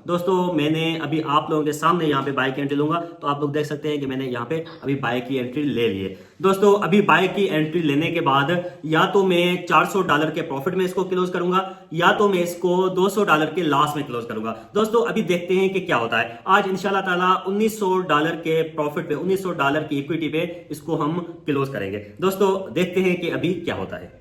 दोस्तों मैंने अभी आप लोगों के सामने यहाँ पे बाय की एंट्री लूंगा, तो आप लोग देख सकते हैं कि मैंने यहाँ पे अभी बाय की एंट्री ले ली है। दोस्तों अभी बाय की एंट्री लेने के बाद या तो मैं $400 के प्रॉफिट में इसको क्लोज करूंगा या तो मैं इसको $200 के लॉस में क्लोज करूंगा। दोस्तों अभी देखते हैं कि क्या होता है। आज इंशाल्लाह ताला $1900 के प्रॉफिट पे, $1900 की इक्विटी पे इसको हम क्लोज करेंगे। दोस्तों देखते हैं कि अभी क्या होता है।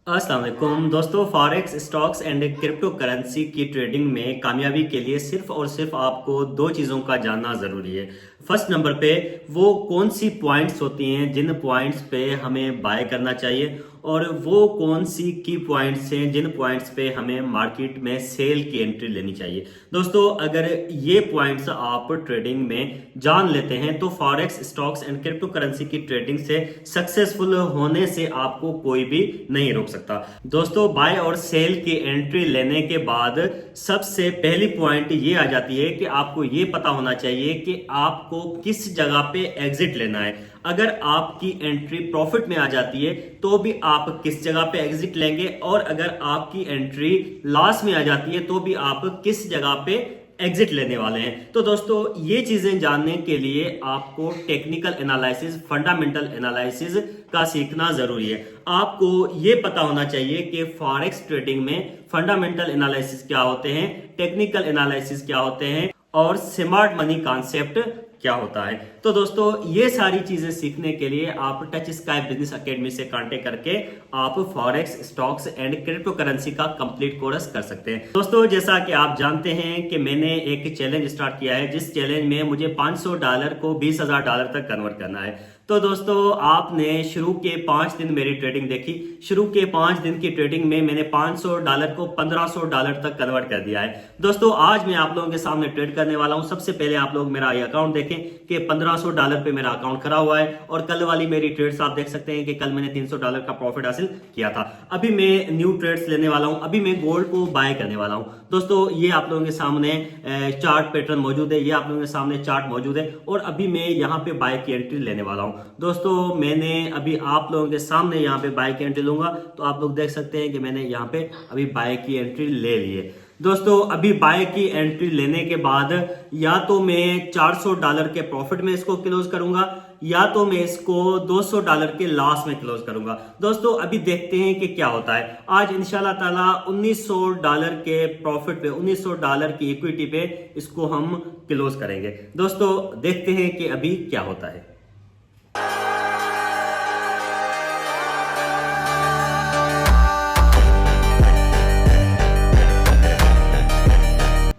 अस्सलाम वालेकुम दोस्तों, forex, stocks and crypto currency की ट्रेडिंग में कामयाबी के लिए सिर्फ और सिर्फ आपको दो चीज़ों का जानना ज़रूरी है। फर्स्ट नंबर पे वो कौन सी पॉइंट्स होती हैं जिन पॉइंट्स पे हमें बाय करना चाहिए, और वो कौन सी की पॉइंट्स हैं जिन पॉइंट्स पे हमें मार्केट में सेल की एंट्री लेनी चाहिए। दोस्तों अगर ये पॉइंट्स आप ट्रेडिंग में जान लेते हैं तो forex, stocks and crypto currency की ट्रेडिंग से सक्सेसफुल होने से आपको कोई भी नहीं रोक सकता। दोस्तों बाय और सेल की एंट्री लेने के बाद सबसे पहली पॉइंट ये आ जाती है कि आपको ये पता होना चाहिए कि आपको किस जगह पे एग्जिट लेना है। अगर आपकी एंट्री प्रॉफिट में आ जाती है तो भी आप किस जगह पे एग्जिट लेंगे, और अगर आपकी एंट्री लॉस में आ जाती है तो भी आप किस जगह पे एग्जिट लेने वाले हैं। तो दोस्तों ये चीजें जानने के लिए आपको टेक्निकल एनालिसिस, फंडामेंटल एनालिसिस का सीखना जरूरी है। आपको ये पता होना चाहिए कि फॉरेक्स ट्रेडिंग में फंडामेंटल एनालिसिस क्या होते हैं, टेक्निकल एनालिसिस क्या होते हैं, और स्मार्ट मनी कॉन्सेप्ट क्या होता है। तो दोस्तों ये सारी चीजें सीखने के लिए आप टच स्काई बिजनेस एकेडमी से कांटेक्ट करके आप forex, stocks and crypto currency का कंप्लीट कोर्स कर सकते हैं। दोस्तों जैसा कि आप जानते हैं कि मैंने एक चैलेंज स्टार्ट किया है, जिस चैलेंज में मुझे $500 को $20,000 तक कन्वर्ट करना है। तो दोस्तों आपने शुरू के 5 दिन मेरी ट्रेडिंग देखी। शुरू के 5 दिन की ट्रेडिंग में मैंने $500 को $1500 तक कन्वर्ट कर दिया है। दोस्तों आज मैं आप लोगों के सामने ट्रेड करने वाला हूं। सबसे पहले आप लोग मेरा अकाउंट देखें कि $1500 पे मेरा अकाउंट खड़ा हुआ है, और कल वाली मेरी ट्रेड्स आप देख सकते हैं कि कल मैंने $300 का प्रॉफिट हासिल किया था। अभी मैं न्यू ट्रेड्स लेने वाला हूं, अभी मैं गोल्ड को बाय करने वाला हूं। दोस्तों ये आप लोगों के सामने चार्ट पैटर्न मौजूद है, ये आप लोगों के सामने चार्ट मौजूद है, और अभी मैं यहाँ पे बाय की एंट्री लेने वाला हूं। दोस्तों मैंने अभी आप लोगों के सामने यहाँ पे बाय की एंट्री लूंगा, तो आप लोग देख सकते हैं कि मैंने यहाँ पे अभी बाय की एंट्री ले ली है। दोस्तों अभी बाय की एंट्री लेने के बाद या तो मैं $400 के प्रॉफिट में इसको क्लोज करूंगा या तो मैं इसको $200 के लॉस में क्लोज करूंगा। दोस्तों अभी देखते हैं कि क्या होता है। आज इंशाल्लाह ताला $1900 के प्रॉफिट पे, $1900 की इक्विटी पे इसको हम क्लोज करेंगे। दोस्तों देखते हैं कि अभी क्या होता है।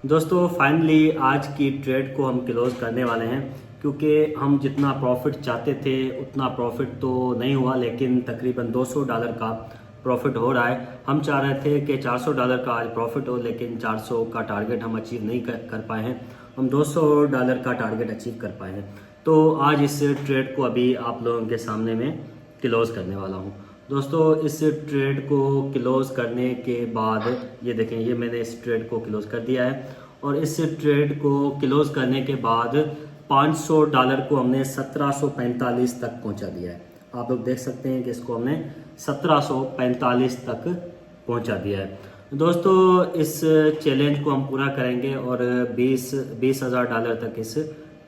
दोस्तों फाइनली आज की ट्रेड को हम क्लोज करने वाले हैं, क्योंकि हम जितना प्रॉफिट चाहते थे उतना प्रॉफिट तो नहीं हुआ, लेकिन तकरीबन $200 का प्रॉफिट हो रहा है। हम चाह रहे थे कि $400 का आज प्रॉफिट हो, लेकिन 400 का टारगेट हम अचीव नहीं कर पाए हैं। हम $200 का टारगेट अचीव कर पाए हैं। तो आज इस ट्रेड को अभी आप लोगों के सामने में क्लोज करने वाला हूँ। दोस्तों इस ट्रेड को क्लोज करने के बाद ये देखें, ये मैंने इस ट्रेड को क्लोज कर दिया है, और इस ट्रेड को क्लोज करने के बाद $500 को हमने 1745 तक पहुंचा दिया है। आप लोग देख सकते हैं कि इसको हमने 1745 तक पहुंचा दिया है। दोस्तों इस चैलेंज को हम पूरा करेंगे और $20,000 तक इस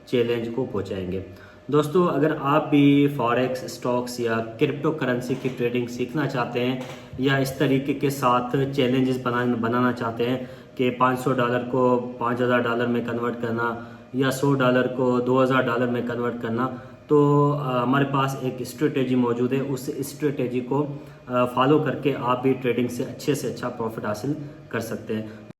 चैलेंज को पहुंचाएंगे। दोस्तों अगर आप भी फॉरेक्स, स्टॉक्स या क्रिप्टो करेंसी की ट्रेडिंग सीखना चाहते हैं, या इस तरीके के साथ चैलेंजेस बनाना चाहते हैं कि $500 को $5,000 में कन्वर्ट करना, या $100 को $2,000 में कन्वर्ट करना, तो हमारे पास एक स्ट्रेटेजी मौजूद है। उस स्ट्रेटेजी को फॉलो करके आप भी ट्रेडिंग से अच्छा प्रॉफिट हासिल कर सकते हैं।